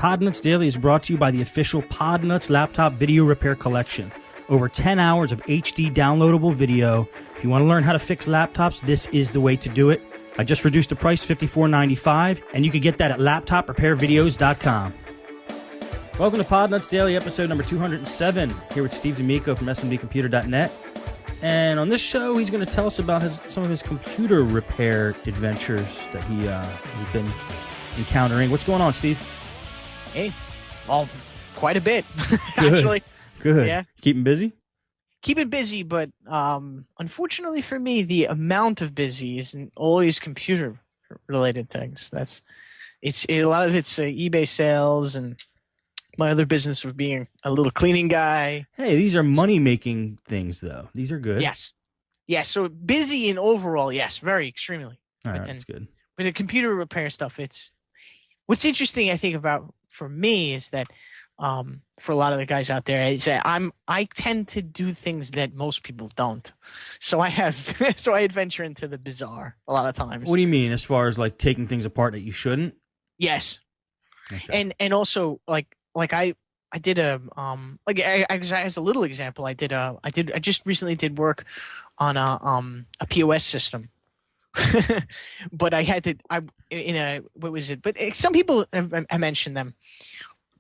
Podnutz Daily is brought to you by the official Podnutz Laptop Video Repair Collection. Over 10 hours of HD downloadable video. If you want to learn how to fix laptops, this is the way to do it. I just reduced the price, $54.95, and you can get that at laptoprepairvideos.com. Welcome to Podnutz Daily, episode number 207, here with Steve D'Amico from smdcomputer.net. And on this show, he's going to tell us about some of his computer repair adventures that he has been encountering. What's going on, Steve? Hey, well, quite a bit, Good. actually. Good. Yeah. Keeping busy? Keeping busy, but unfortunately for me, the amount of busy isn't always computer-related things. A lot of it's eBay sales and my other business of being a little cleaning guy. Hey, these are money-making things, though. These are good. Yes. Yes, so busy in overall, yes, very extremely. All right, that's good. But the computer repair stuff, what's interesting, I think, about for me is that for a lot of the guys out there, is that I tend to do things that most people don't. So I adventure into the bizarre a lot of times. What do you mean, as far as like taking things apart that you shouldn't? Yes. Okay. And also I did as a little example, I just recently did work on a POS system. But but some people have mentioned them.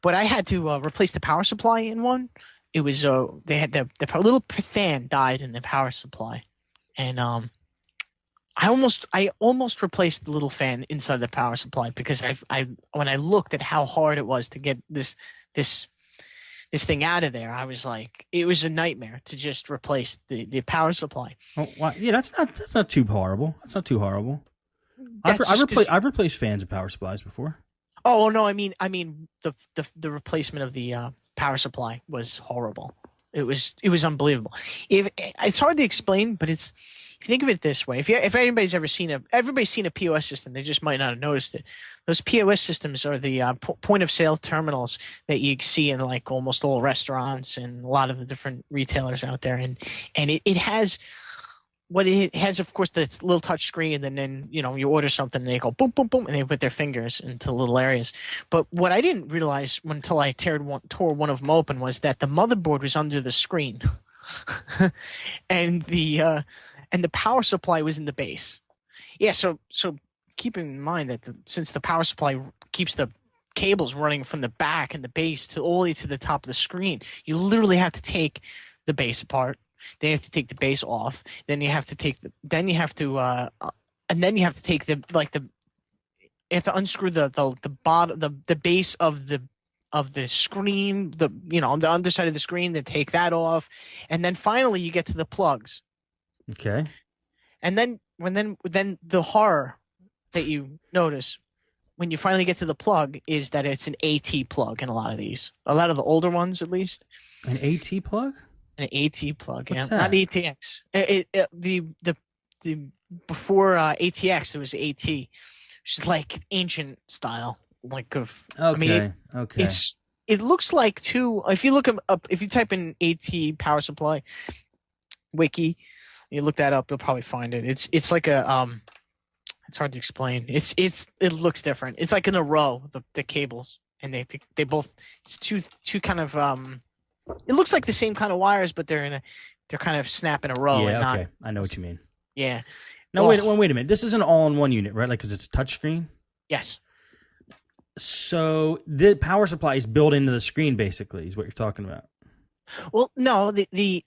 But I had to replace the power supply in one. It was they had the little fan died in the power supply, and I almost replaced the little fan inside the power supply because when I looked at how hard it was to get this thing out of there, I was like, it was a nightmare to just replace the power supply. Oh, well, yeah, that's not too horrible. That's not too horrible. I've replaced fans and power supplies before. Oh no, I mean the replacement of the power supply was horrible. It was unbelievable. It's hard to explain, but if you think of it this way, if anybody's seen a POS system, they just might not have noticed it. Those POS systems are the point of sale terminals that you see in like almost all restaurants and a lot of the different retailers out there, and it has. What it has, of course, the little touch screen, and then you order something, and they go boom, boom, boom, and they put their fingers into little areas. But what I didn't realize until I tore one of them open was that the motherboard was under the screen, and the power supply was in the base. Yeah, so keep in mind that since the power supply keeps the cables running from the back and the base all the way to the top of the screen, you literally have to take the base apart. Then you have to take the base off. Then you have to take you have to unscrew the bottom, the base of the screen, on the underside of the screen, then take that off, and then finally you get to the plugs. Okay. And then the horror that you notice when you finally get to the plug is that it's an AT plug in a lot of the older ones, at least. An AT plug? An AT plug, What's yeah, that? not ATX. The before ATX, it was AT, which is like ancient style, like of. Okay. I mean, Okay. It looks like two. If you look up, if you type in AT power supply wiki, you look that up, you'll probably find it. It's like a It's hard to explain. It looks different. It's like in a row, the cables, and they both. It's two kind of It looks like the same kind of wires, but they're kind of snap in a row. Yeah, and okay. I know what you mean. Yeah. No, wait a minute. This is an all-in-one unit, right? Like, because it's a touchscreen? Yes. So the power supply is built into the screen, basically, is what you're talking about. Well, no, the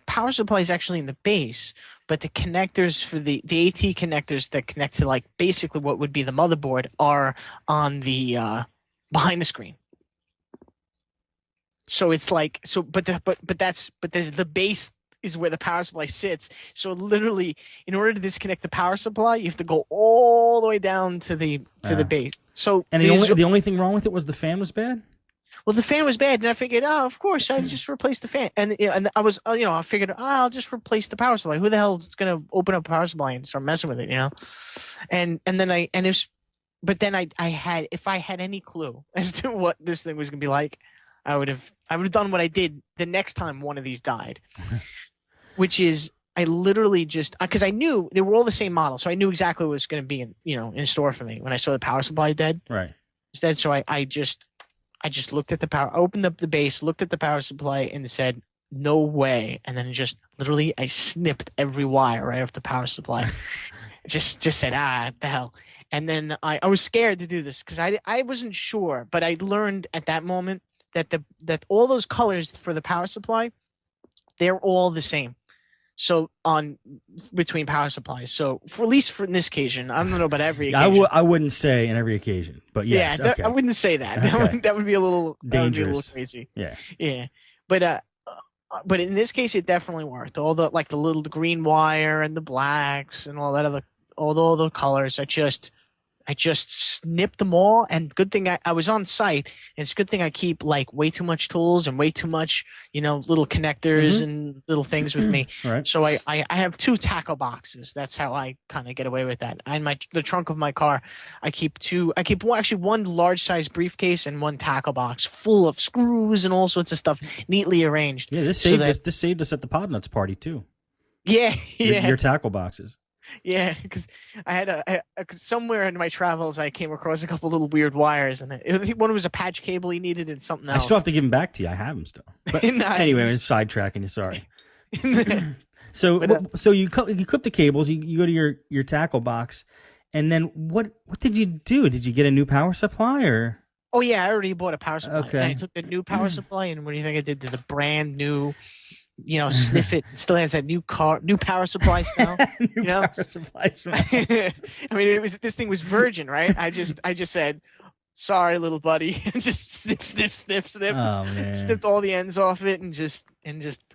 power supply is actually in the base, but the connectors for the AT connectors that connect to like basically what would be the motherboard are on the behind the screen. So it's like but the base is where the power supply sits. So literally, in order to disconnect the power supply, you have to go all the way down to the base. So the only thing wrong with it was the fan was bad? Well, the fan was bad, and I figured, of course, I just replaced the fan. And I was, I figured, I'll just replace the power supply. Who the hell is going to open up a power supply and start messing with it, if I had any clue as to what this thing was going to be like, I would have done what I did the next time one of these died, which is I literally just because I knew they were all the same model, so I knew exactly what was going to be in store for me when I saw the power supply dead. Right. Instead, so I just I just looked at the power, opened up the base, looked at the power supply, and said, "No way!" And then just literally, I snipped every wire right off the power supply. just said, the hell. And then I was scared to do this because I wasn't sure, but I learned at that moment that all those colors for the power supply, they're all the same. So between power supplies. So at least for in this occasion, I don't know about every occasion. I wouldn't say in every occasion, but yes, yeah, okay. I wouldn't say that. Okay. That would be a little dangerous. Crazy. Yeah. Yeah. But in this case, it definitely worked. All the little green wire and the blacks and all that all the colors. I just snipped them all, and good thing I was on site, and it's a good thing I keep like way too much tools and way too much, little connectors and little things with me. Right. So I have 2 tackle boxes. That's how I kind of get away with that. In the trunk of my car, I keep one large size briefcase and 1 tackle box full of screws and all sorts of stuff neatly arranged. Yeah, this saved us at the Podnutz party too. Yeah, yeah. Your tackle boxes. Yeah, because I had somewhere in my travels I came across a couple little weird wires, and one was a patch cable he needed, and something else. I still have to give them back to you. I have them still. But anyway, I'm sidetracking you. Sorry. So you clip the cables. You go to your tackle box, and then what did you do? Did you get a new power supply or? Oh yeah, I already bought a power supply. Okay. And I took the new power supply, and what do you think I did to the brand new? Sniff it. It still has that new power supply smell. Power supply smell. I mean, this thing was virgin, right? I just said, "Sorry, little buddy," and just snip. Oh man! Snipped all the ends off it and just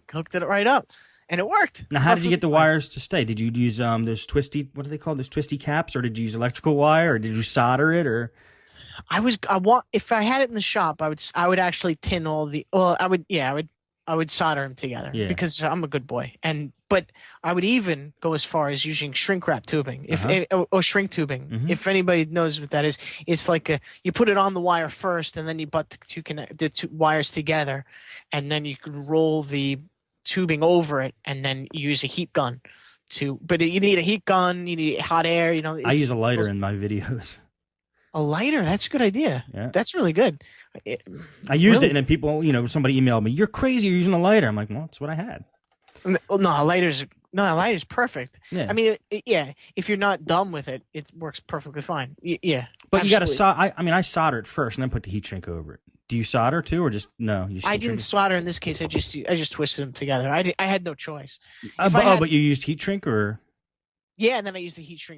hooked it right up, and it worked. Now, how did you get the wires to stay? Did you use those twisty? What are they called? Those twisty caps, or did you use electrical wire, or did you solder it, or? If I had it in the shop, I would actually tin all the. Well, I would solder them together because I'm a good boy. But I would even go as far as using shrink wrap tubing or shrink tubing. Mm-hmm. If anybody knows what that is, it's like you put it on the wire first, and then you butt the 2 wires together, and then you can roll the tubing over it, and then use a heat gun but you need a heat gun, you need hot air. I use a lighter in my videos. A lighter? That's a good idea. Yeah. That's really good. I use it, and then people, somebody emailed me, "You're crazy, you're using a lighter." I'm like, well, that's what I had. No, a lighter's perfect. Yeah. I mean, if you're not dumb with it, it works perfectly fine. Yeah. But absolutely. You got to solder. I solder it first, and then put the heat shrink over it. Do you solder too, or just no? I didn't solder in this case. I just twisted them together. I had no choice. But you used heat shrink, or? Yeah, and then I used the heat shrink